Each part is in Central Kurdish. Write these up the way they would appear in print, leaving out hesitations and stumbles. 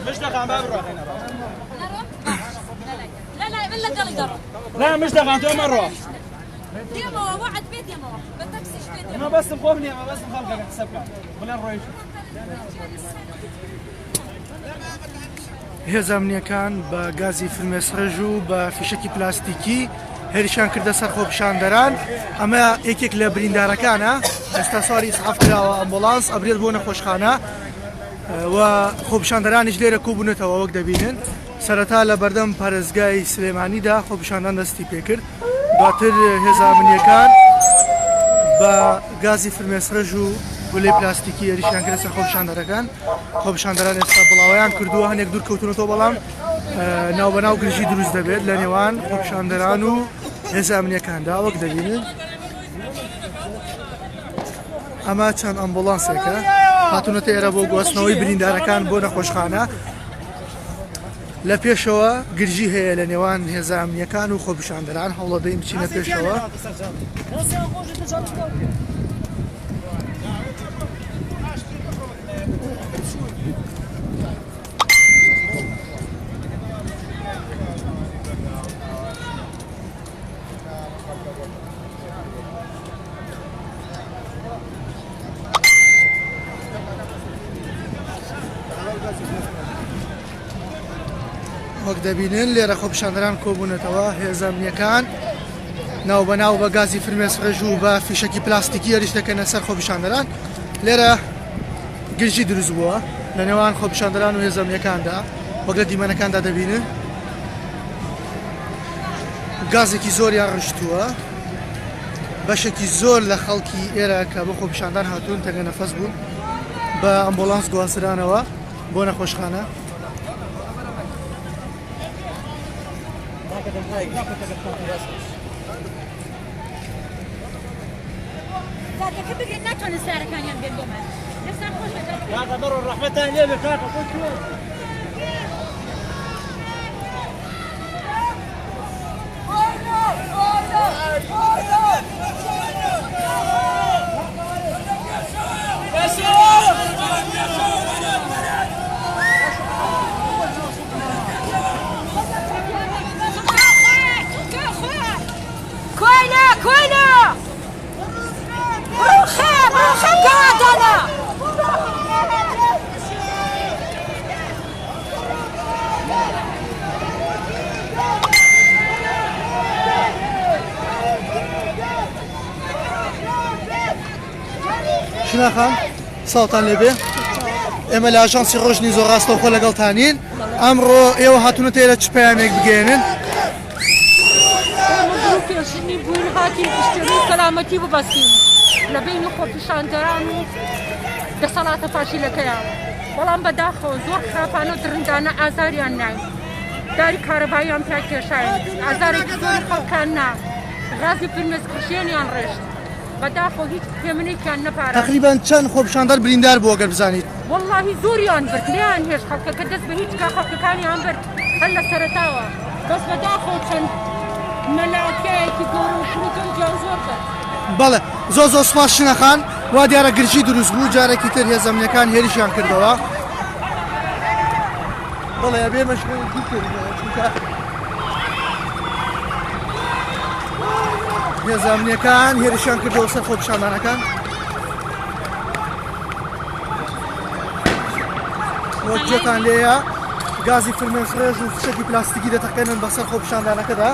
مش دقان بابرو لا لا من لا قال يقرب لا مش دقان تو مرة ديما وعد بيت يا ماما بتكسيش بيت ما بس مخوفني ما بس مخالفك حسابك ولا نرويش هێز ئەمنیەکان بە گازی فرمێسڕژ و بە فیشکی پلاستیکی هێرشان کردە سەر خۆپیشاندەران ئەمە یەکێک لە بریندارەکانە ئێستا سواری ئیسعاف کراوە ئەمبوڵانس ئەبرێت بۆ نەخۆشخانە و خۆپیشاندەرانیش لێرە کۆبوونێتەوە وەک دەبینن سەرەتا لە بەردەم پارێزگای سلێمانیدا خۆپیشاندان دەستی پێکرد دواتر هێز ئەمنیەکان بە گازی فرمێسڕژ و گولەی پلاستیکی هێریشیان کردە سەر خۆپیشاندەرەکان خۆپیشاندەران ئێستا بڵاویان کردووە هەنێک دوور کەوتونەوە بەڵام ناوبەناو گرژی دروست دەبێت لە نێوان خۆپیشاندەران و هێز ئەمنیەکاندا وەک دەبینن ئەمە چەند ئەمبوڵانسێکە هاتوونەتە ئێرە بۆ گواستنەوەی بریندارەکان بۆ نەخۆشخانە لە پێشەوە گرژی هەیە لە نێوان هێز ئەمنیەکان و خۆپیشاندەران هەوڵەدەین بچینە پێشەوە وەک دەبینن لێرە خۆپیشاندەران کۆبوونەتەوە هێز ئەمنیەکان ناوبەناو بە گازی فرمێسڕژ و بە فیشکی پلاستیکی هەریش دەکەنە سەر خۆپیشاندەران لێرە گرژی دروست بووە لە نێوان خۆپیشاندەران و هێز ئەمنیەکاندا وەک لە دیمەنەکاندا دەبینن گازێکی زۆریان ڕشتووە بەشێکی زۆر لە خەڵکی ئێرە کە بۆ خۆپیشاندان هاتوون تەنگە نەفەس بوون بە ئەمبوڵانس گواسترانەوە بۆ نەخۆشخانە كاتك بقي ناتون السعر كان يم بين دوما نفس خوش يا قدر الرحمة تانية بكاكا كنت شناخان ساڵتان لێبێ ئێمە لە ئاژانسی ڕۆژنی زۆر ڕاستەوخۆ لەگەڵتانین ئەمڕۆ ئێوە هاتوونەتە ئێرە چ پەیامێک بگێنن پێشنی بووین هاتی پشتێنی سەلامەتی ببەستین لە بینی خۆپیشاندەران و دەسەڵاتە پاشیلەکەیان بەڵام بەداخەوە زۆر خراپانە و درنگانە ئازاریان ناین داری کارەباییان پێ کێشاین ئازارێکی زۆری خەڵکان نا غازی فرمێسکشێنیان ڕێشت بەداخەوە هیچ پێمنێکیان نەپارە تقریبان چەند خۆپیشاندەر بریندار بووە گەر بزانیت واللهی زۆریان برد لیان هێش خەڵکەکە دەست بە هیچ کا خەڵکەکانیان برد هەر لە سەرەتاوە بەس بەداخەوە چەند مەلاکەیەکی گەورە و پروتۆنجیان زۆر کرد بەڵێ زۆر زۆر سپاس شنەخان وا دیارە گرژی دروست بوو جارێکی تر هێز ئەمنیەکان هێرشیان کردەوە بەڵێ ئەبێ مەشغوڵ چونکە هێز ئەمنیەکان هێرشیان کردەوە سەر خۆپیشاندانەکان وەک جێتان لێیە گازی فرمێسڕێژ و فشەکی پلاستیکی دەتەقێنن بەسەر خۆپیشاندانەکەدا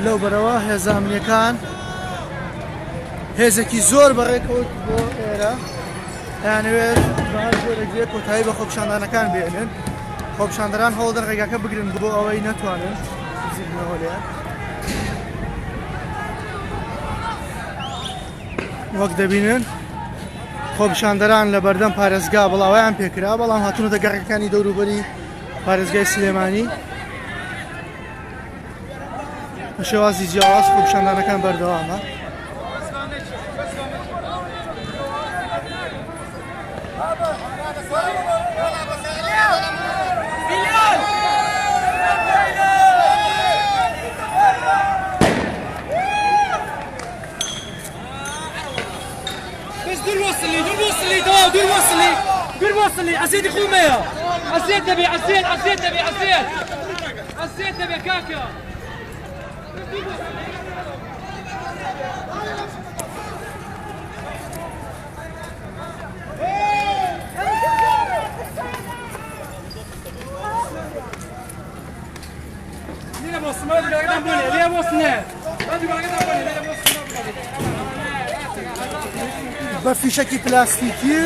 لەو بەرەوە هێز ئەمنیەکان هێزێکی زۆر بەڕێکەوت بۆ ئێرە یانەوێت جۆرەگرێت کۆتایی بە خۆپیشاندانەکان بێنن خۆپیشاندەران هەوڵدەن ڕێگاکە بگرن بۆ ئەوەی نەتوانن زیبنەوە لێیان وەک دەبینن خۆپیشاندەران لە بەردەم پارێزگا بڵاویان پێکرا بەڵام هاتوونەتە گەڕەکانی دەوروبەری پارێزگای سلێمانی بە شێوازی جیاواز خۆپیشاندانەکان بەردەوامە. دور وصلي دور وصلي دور وصلي دور وصلي عسيد خومية عسيد نبي عسيد نبي عسيد نبي كاكا ليه بص ما ادري قاعد بقول ليه بص نه ما ادري قاعد بقول ليه بص بە فیشکی پلاستیکی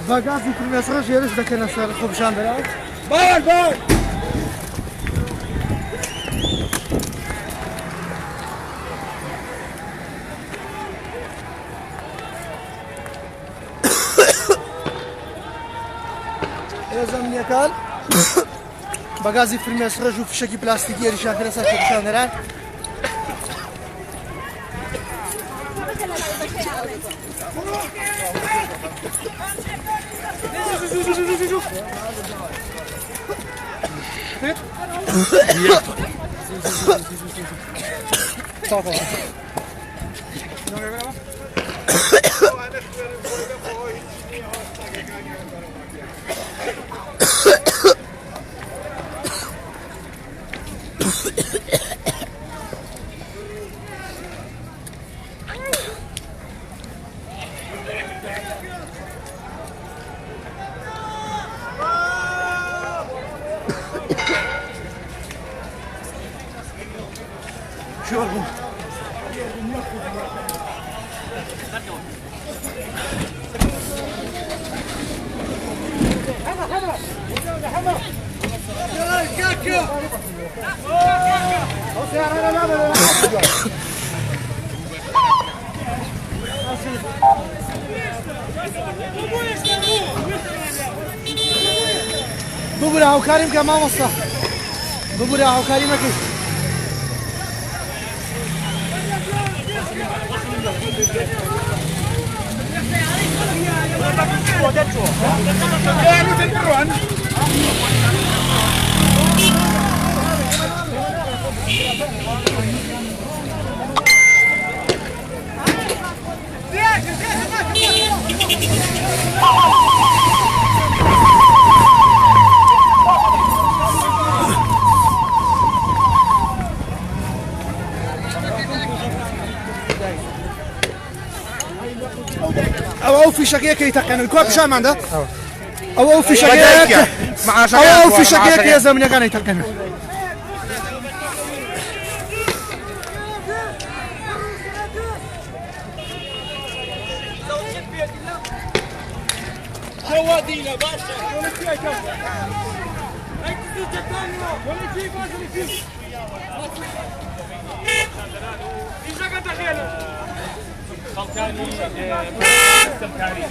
بە گازی فرمێسڕە ژێرش دەکەنە سەر خۆپیشاندەران. بار ئێزەمنیەکان بە گازی فرمێسڕەژ و فیشکی پلاستیکی هێرشیان کردە سەر خۆپیشاندەران. ببوورە هاوکاریم کە مامۆستا ببوورە هاوکاری مەکەی. ئەو فیشەکەیەکەی تەقێنن کوا پیشانماندا ئەو فیشەکەیەک زەمینەکانی تەقێنن. جوادينا باشا خلقاني استمكاري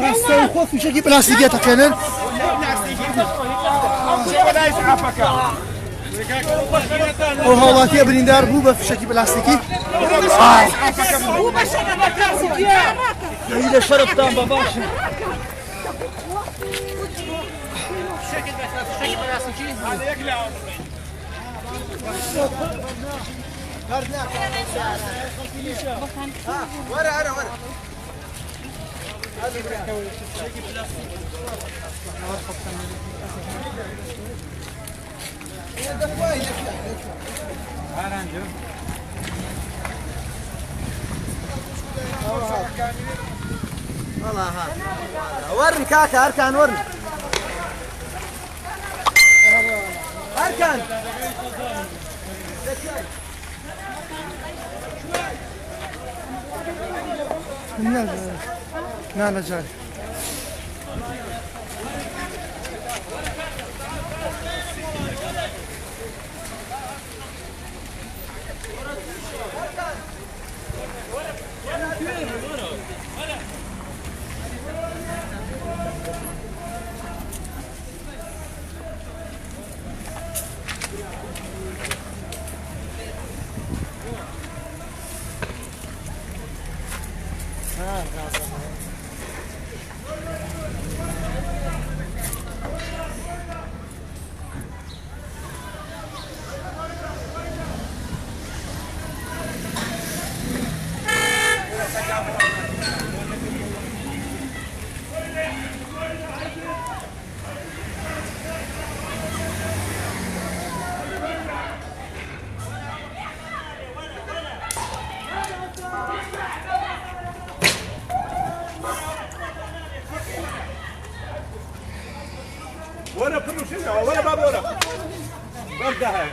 ڕاستە خۆ فیشەکی پلاستیکیە تەقێنن. ئەو هاوڵاتیە بریندار بوو بە فیشەکی پلاستیکی. لە شەرفتان بە باشە. ورن كاكا أركان ورن أركان نا نجاري ورا كله شنو ورا باب ورا وردها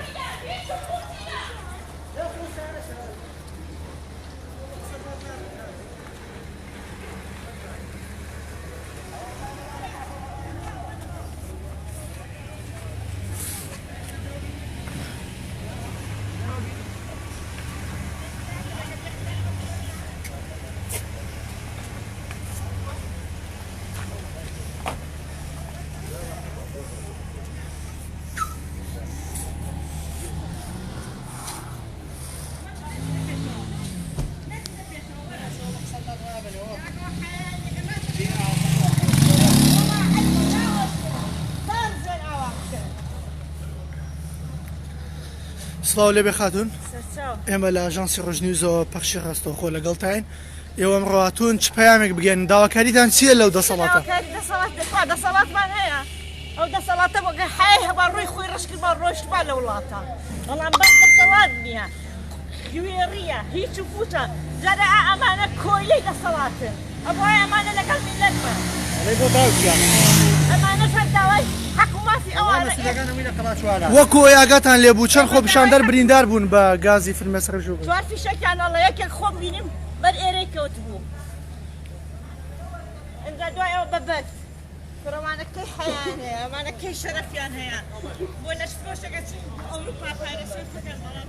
سڵاو لێبێ خاتون ئێمە لە ئاژانسی ڕۆژنیوزەوە پەخشی ڕاستەوخۆ لەگەڵتاین ئێوە ئەمڕۆهاتوون چ پەیامێک بگەن داواکاریتان چییە لەو دەسەڵاتە دەسەڵاتمان هەیە ئەو دەسەڵاتە بۆگە حای هەبا ڕووی خۆی ڕشکردمان ڕۆیشتمان لە وڵاتە بەڵام بەس دەسەڵات نییە کوێڕیە هیچ و فوتە جارە ئەمانە کۆیەی دەسەڵاتن ئەوە ئەمانە لەگەڵ میلەتمە ئەمانەش هەر داوای حکوماتی ئەوانە وەکو ئاگاتان لێبوو چەند خۆپیشاندەر بریندار بوون بە گازی فرمێسک ڕێژوو بوون چوار فیشەکیان ئەڵە یەکێک خۆم بینیم بەر ئێرەی کەوت بوو ئەنجا دوای ئەوە بەبەت فرەمانە کەی حەیان هەیە ئەمانە کەی شەرەفیان هەیە بۆ لەشفرۆشەکە چین ئەوروپا پارێزی بکەن بەڵام